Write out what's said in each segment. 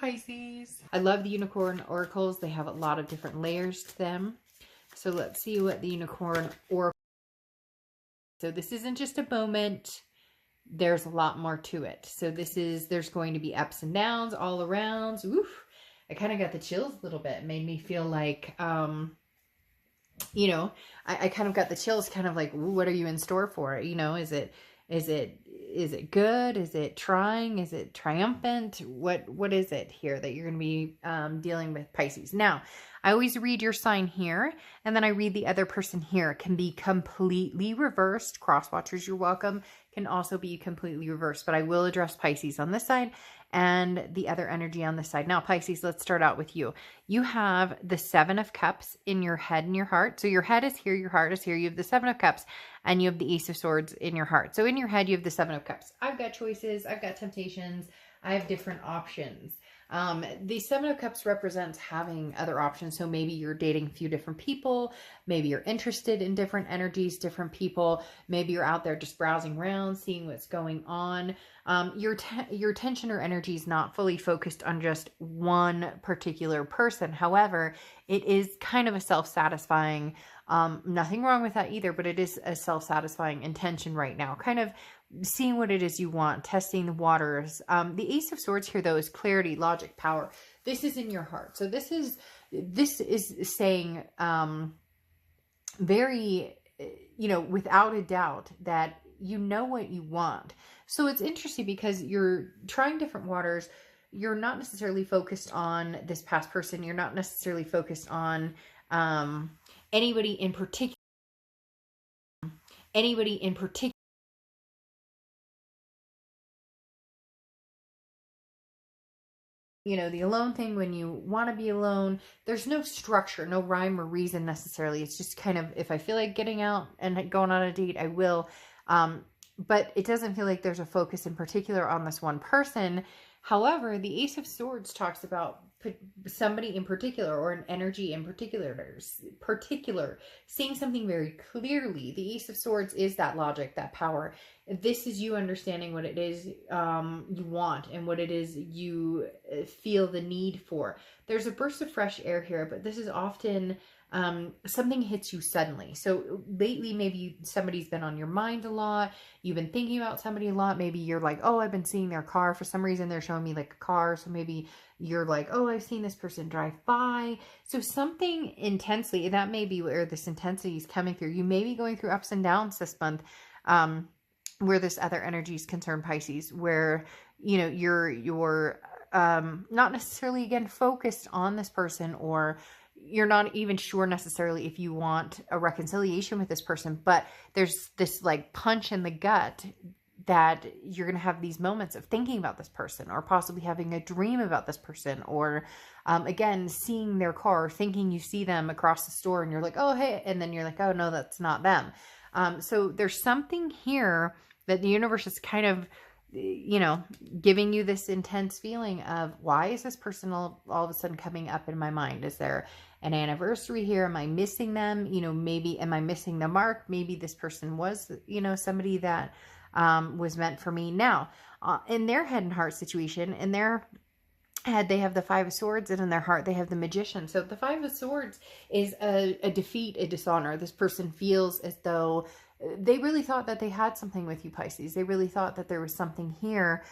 Pisces. I love the unicorn oracles. They have a lot of different layers to them. So let's see what the unicorn oracle. So this isn't just a moment. There's a lot more to it. So there's going to be ups and downs all around. Oof. I kind of got the chills a little bit. It made me feel like, you know, I kind of got the chills, kind of like, what are you in store for? You know, is it good? Is it trying? Is it triumphant? What is it here that you're going to be dealing with, Pisces? Now, I always read your sign here, and then I read the other person here. It can be completely reversed. Cross watchers, you're welcome. Can also be completely reversed, but I will address Pisces on this side and the other energy on this side. Now, Pisces, let's start out with you. You have the Seven of Cups in your head and your heart. So your head is here, your heart is here. You have the Seven of Cups, and you have the Ace of Swords in your heart. So in your head, you have the Seven of Cups. I've got choices. I've got temptations. I have different options. The Seven of Cups represents having other options. So maybe you're dating a few different people. Maybe you're interested in different energies, different people. Maybe you're out there just browsing around, seeing what's going on. Your attention or energy is not fully focused on just one particular person. However, it is kind of a self-satisfying, nothing wrong with that either, but it is a self-satisfying intention right now. Kind of seeing what it is you want, testing the waters. The Ace of Swords here, though, is clarity, logic, power. This is in your heart. So this is saying very, you know, without a doubt that you know what you want. So it's interesting because you're trying different waters. You're not necessarily focused on this past person. You're not necessarily focused on anybody in particular. You know, the alone thing, when you want to be alone, there's no structure, no rhyme or reason necessarily. It's just kind of, if I feel like getting out and going on a date, I will. But it doesn't feel like there's a focus in particular on this one person. However, the Ace of Swords talks about somebody in particular, or an energy in particular, seeing something very clearly. The Ace of Swords is that logic, that power. This is you understanding what it is you want and what it is you feel the need for. There's a burst of fresh air here, but this is often something hits you suddenly. So lately, maybe somebody's been on your mind a lot. You've been thinking about somebody a lot. Maybe you're like, oh, I've been seeing their car. For some reason, they're showing me like a car. So maybe you're like, oh, I've seen this person drive by. So something intensely, that may be where this intensity is coming through. You may be going through ups and downs this month, where this other energy is concerned, Pisces, where, you know, you're not necessarily, again, focused on this person, or you're not even sure necessarily if you want a reconciliation with this person, but there's this like punch in the gut that you're going to have these moments of thinking about this person, or possibly having a dream about this person, or again, seeing their car, thinking you see them across the store and you're like, oh, hey, and then you're like, oh no, that's not them. So there's something here that the universe is kind of, you know, giving you this intense feeling of, why is this person all of a sudden coming up in my mind? Is there an anniversary here? Am I missing them? You know, maybe, am I missing the mark? Maybe this person was, you know, somebody that was meant for me. Now, in their head and heart situation, in their head, they have the Five of Swords, and in their heart, they have the Magician. So the Five of Swords is a defeat, a dishonor. This person feels as though they really thought that they had something with you, Pisces. They really thought that there was something here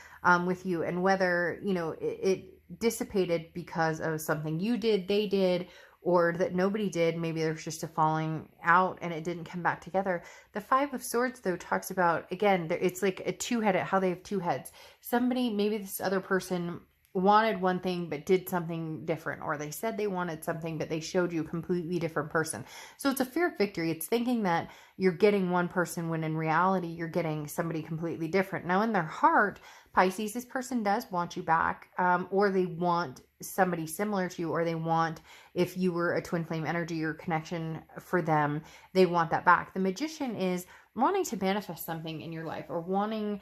with you, and whether, you know, it dissipated because of something you did, they did, or that nobody did. Maybe there was just a falling out and it didn't come back together. The Five of Swords, though, talks about, again, it's like a two-headed, how they have two heads. Somebody, maybe this other person wanted one thing but did something different, or they said they wanted something but they showed you a completely different person. So it's a fear of victory. It's thinking that you're getting one person when in reality you're getting somebody completely different. Now, in their heart, Pisces, this person does want you back, or they want somebody similar to you, or they want, if you were a twin flame energy or connection for them, they want that back. The Magician is wanting to manifest something in your life, or wanting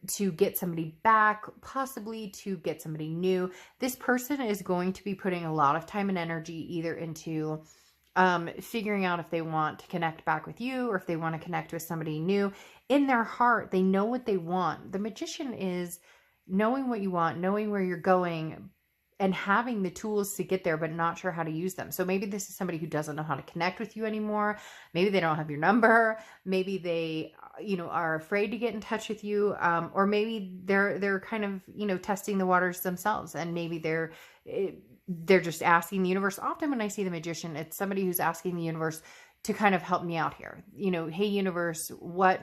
to get somebody back, possibly to get somebody new. This person is going to be putting a lot of time and energy either into figuring out if they want to connect back with you, or if they want to connect with somebody new. In their heart, they know what they want. The Magician is, knowing what you want, knowing where you're going, and having the tools to get there, but not sure how to use them. So maybe this is somebody who doesn't know how to connect with you anymore. Maybe they don't have your number. Maybe they, are afraid to get in touch with you. Or maybe they're kind of, testing the waters themselves, and maybe they're just asking the universe. Often when I see the magician, it's somebody who's asking the universe to kind of help me out here. Hey, universe, what,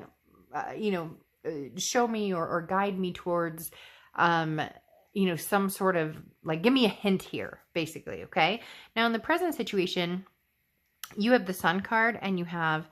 show me or guide me towards, some sort of, like, give me a hint here, basically. Okay. Now in the present situation, you have the Sun card and you have,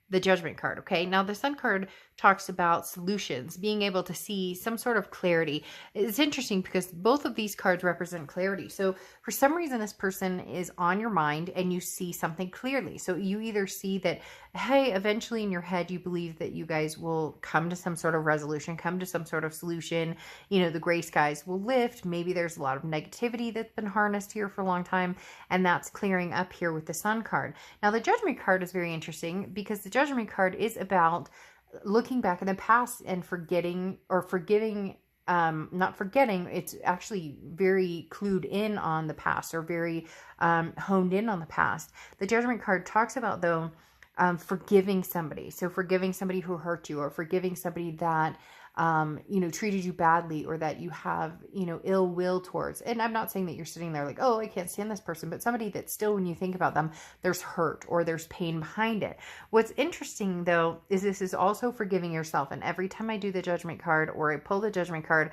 the Judgment card. Okay. Now the Sun card talks about solutions, being able to see some sort of clarity. It's interesting because both of these cards represent clarity. So for some reason, this person is on your mind and you see something clearly. So you either see that, hey, eventually in your head, you believe that you guys will come to some sort of resolution, come to some sort of solution. The gray skies will lift. Maybe there's a lot of negativity that's been harnessed here for a long time, and that's clearing up here with the Sun card. Now the Judgment card is very interesting because the Judgment card is about looking back in the past and forgetting or forgiving, not forgetting. It's actually very clued in on the past, or very honed in on the past. The Judgment card talks about, though, forgiving somebody. So forgiving somebody who hurt you, or forgiving somebody that, treated you badly, or that you have, ill will towards. And I'm not saying that you're sitting there like, oh, I can't stand this person, but somebody that still, when you think about them, there's hurt or there's pain behind it. What's interesting, though, is this is also forgiving yourself. And every time I do the Judgment card, or I pull the Judgment card,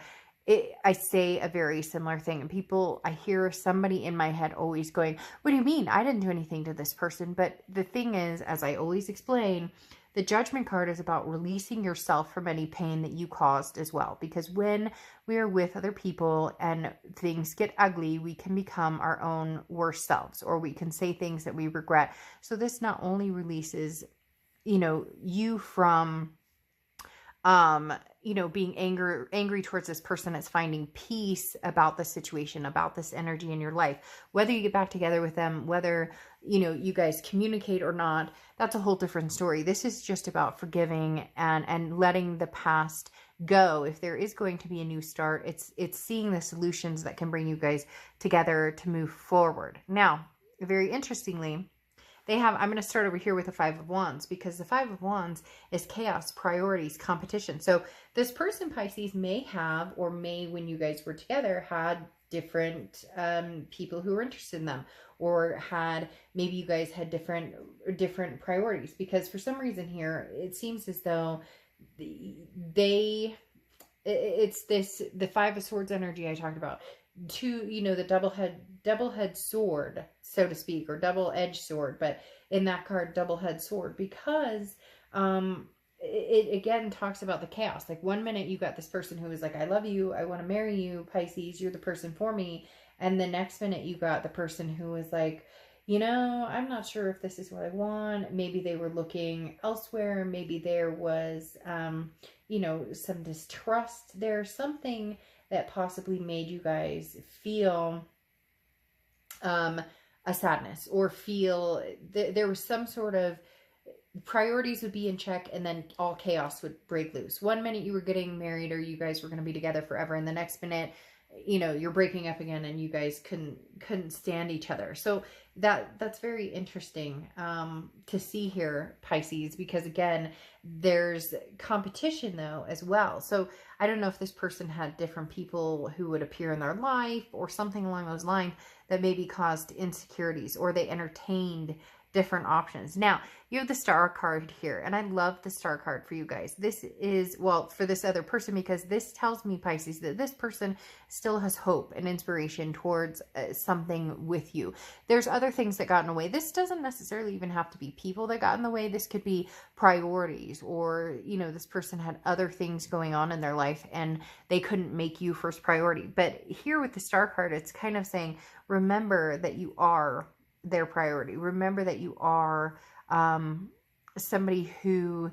I say a very similar thing. And I hear somebody in my head always going, what do you mean? I didn't do anything to this person. But the thing is, as I always explain, the Judgment card is about releasing yourself from any pain that you caused as well. Because when we are with other people and things get ugly, we can become our own worst selves, or we can say things that we regret. So this not only releases, you from, being angry towards this person, that's finding peace about the situation, about this energy in your life. Whether you get back together with them, whether, you guys communicate or not, that's a whole different story. This is just about forgiving and letting the past go. If there is going to be a new start, it's seeing the solutions that can bring you guys together to move forward. Now, very interestingly, I'm going to start over here with the Five of Wands, because the Five of Wands is chaos, priorities, competition. So this person, Pisces, may have, or may, when you guys were together, had different people who were interested in them, or maybe you guys had different priorities, because for some reason here, it seems as though the Five of Swords energy I talked about. The double-head sword, so to speak, or double-edged sword, but in that card, double-head sword, because it again talks about the chaos. Like, one minute you got this person who is like, I love you, I want to marry you, Pisces, you're the person for me, and the next minute you got the person who was like, I'm not sure if this is what I want. Maybe they were looking elsewhere. Maybe there was some distrust there, something that possibly made you guys feel a sadness, or feel there was some sort of priorities would be in check, and then all chaos would break loose. One minute you were getting married, or you guys were going to be together forever, and the next minute, you're breaking up again, and you guys couldn't stand each other. So that's very interesting to see here, Pisces, because again, there's competition though as well. So I don't know if this person had different people who would appear in their life, or something along those lines that maybe caused insecurities, or they entertained different options. Now, you have the Star card here, and I love the Star card for you guys. This is, well, for this other person, because this tells me, Pisces, that this person still has hope and inspiration towards something with you. There's other things that got in the way. This doesn't necessarily even have to be people that got in the way. This could be priorities, or, this person had other things going on in their life and they couldn't make you first priority. But here with the Star card, it's kind of saying, remember that you are their priority. Remember that you are somebody who,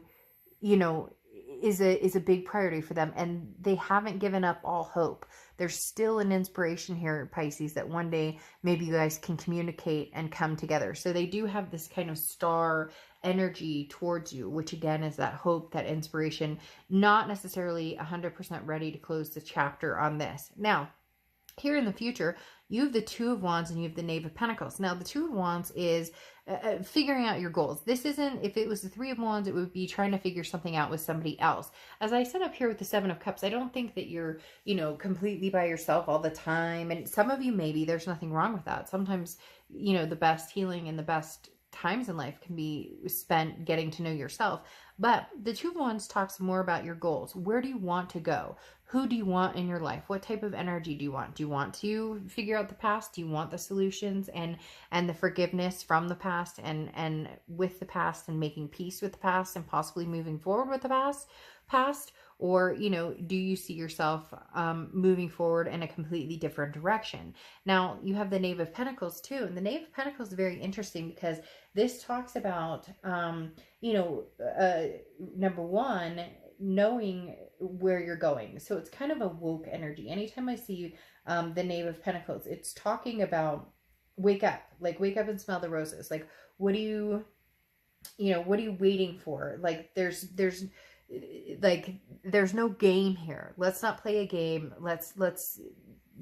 is a big priority for them, and they haven't given up all hope. There's still an inspiration here, Pisces, that one day maybe you guys can communicate and come together. So they do have this kind of star energy towards you, which again is that hope, that inspiration, not necessarily 100% ready to close the chapter on this. Now, here in the future, you have the Two of Wands and you have the Knave of Pentacles. Now, the Two of Wands is figuring out your goals. This isn't, if it was the Three of Wands, it would be trying to figure something out with somebody else. As I said up here with the Seven of Cups, I don't think that you're, you know, completely by yourself all the time. And some of you, maybe, there's nothing wrong with that. Sometimes, you know, the best healing and the best times in life can be spent getting to know yourself. But the Two of Wands talks more about your goals. Where do you want to go? Who do you want in your life? What type of energy do you want? Do you want to figure out the past? Do you want the solutions and the forgiveness from the past and with the past, and making peace with the past and possibly moving forward with the past? Or, you know, do you see yourself moving forward in a completely different direction? Now, you have the Knave of Pentacles too. And the Knave of Pentacles is very interesting because this talks about, you know, number one, knowing where you're going. So it's kind of a woke energy. Anytime I see the Knave of Pentacles, it's talking about wake up, like wake up and smell the roses. Like, what do you know, what are you waiting for? Like, there's no game here. Let's not play a game. Let's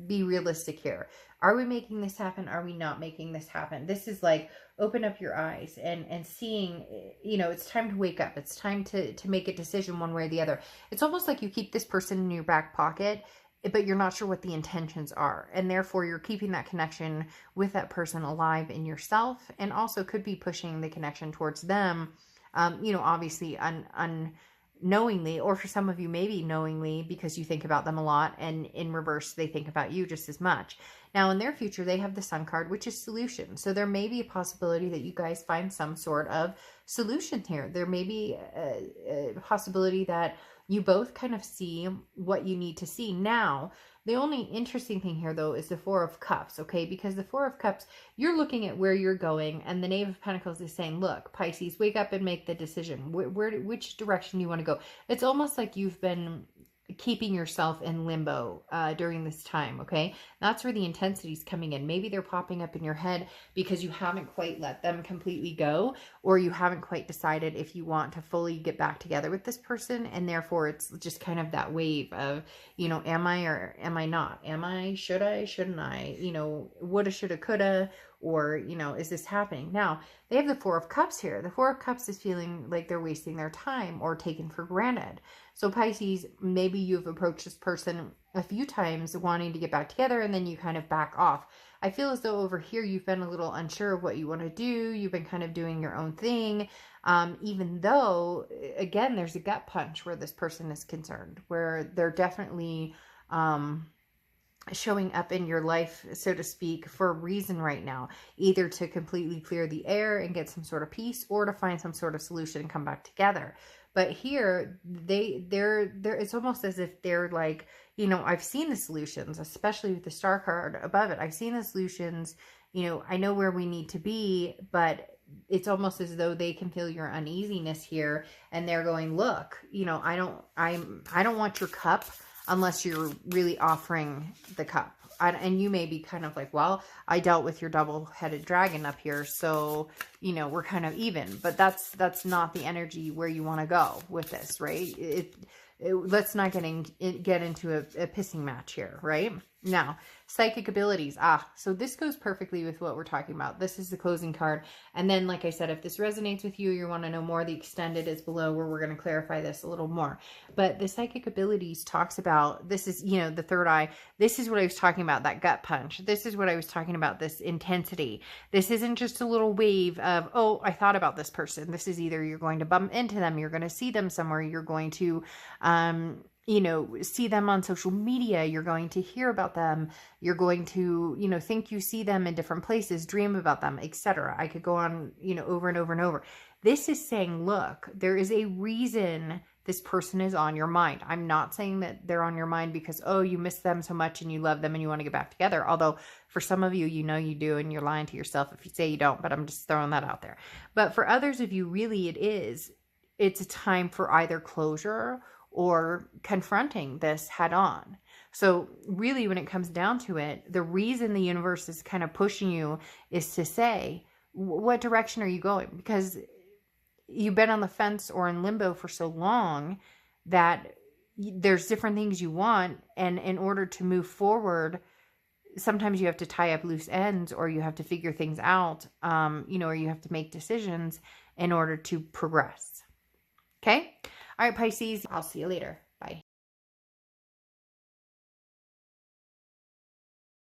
be realistic here. Are we making this happen? Are we not making this happen? This is like, open up your eyes and seeing, you know, it's time to wake up. It's time to make a decision one way or the other. It's almost like you keep this person in your back pocket, but you're not sure what the intentions are. And therefore you're keeping that connection with that person alive in yourself, and also could be pushing the connection towards them, you know, obviously unknowingly, or for some of you maybe knowingly, because you think about them a lot, and in reverse they think about you just as much. Now in their future they have the Sun card, which is solution. So there may be a possibility that you guys find some sort of solution here. There may be a possibility that you both kind of see what you need to see. Now, the only interesting thing here, though, is the Four of Cups, okay? Because the Four of Cups, you're looking at where you're going, and the Knave of Pentacles is saying, look, Pisces, wake up and make the decision. Which direction do you want to go? It's almost like you've been keeping yourself in limbo during this time, okay? That's where the intensity is coming in. Maybe they're popping up in your head because you haven't quite let them completely go, or you haven't quite decided if you want to fully get back together with this person, and therefore it's just kind of that wave of, you know, am I or am I not? Am I, should I, shouldn't I? You know, woulda, shoulda, coulda, or, you know, is this happening? Now, they have the Four of Cups here. The Four of Cups is feeling like they're wasting their time or taken for granted. So Pisces, maybe you've approached this person a few times wanting to get back together, and then you kind of back off. I feel as though over here you've been a little unsure of what you want to do. You've been kind of doing your own thing, even though, again, there's a gut punch where this person is concerned, where they're definitely showing up in your life, so to speak, for a reason right now, either to completely clear the air and get some sort of peace, or to find some sort of solution and come back together. But here, they're it's almost as if they're like, you know, I've seen the solutions, especially with the Star card above it. I've seen the solutions, you know, I know where we need to be, but it's almost as though they can feel your uneasiness here, and they're going, look, you know, I don't want your cup unless you're really offering the cup. And you may be kind of like, well, I dealt with your double-headed dragon up here, so, you know, we're kind of even. But that's not the energy where you want to go with this, right? Let's not get into a pissing match here, right? Now, psychic abilities. So this goes perfectly with what we're talking about. This is the closing card. And then, like I said, if this resonates with you, you want to know more, the extended is below, where we're going to clarify this a little more. But the psychic abilities talks about, this is, you know, the third eye. This is what I was talking about, that gut punch. This is what I was talking about, this intensity. This isn't just a little wave of, oh, I thought about this person. This is either you're going to bump into them, you're going to see them somewhere, you're going to, you know, see them on social media, you're going to hear about them, you're going to, you know, think you see them in different places, dream about them, etc. I could go on, you know, over and over and over. This is saying, look, there is a reason this person is on your mind. I'm not saying that they're on your mind because, oh, you miss them so much and you love them and you want to get back together. Although for some of you, you know you do, and you're lying to yourself if you say you don't, but I'm just throwing that out there. But for others of you, really it is. it's a time for either closure or confronting this head on. So really, when it comes down to it, the reason the universe is kind of pushing you is to say, what direction are you going? Because you've been on the fence or in limbo for so long that there's different things you want. And in order to move forward, sometimes you have to tie up loose ends, or you have to figure things out, or you have to make decisions in order to progress. Okay? All right, Pisces, I'll see you later.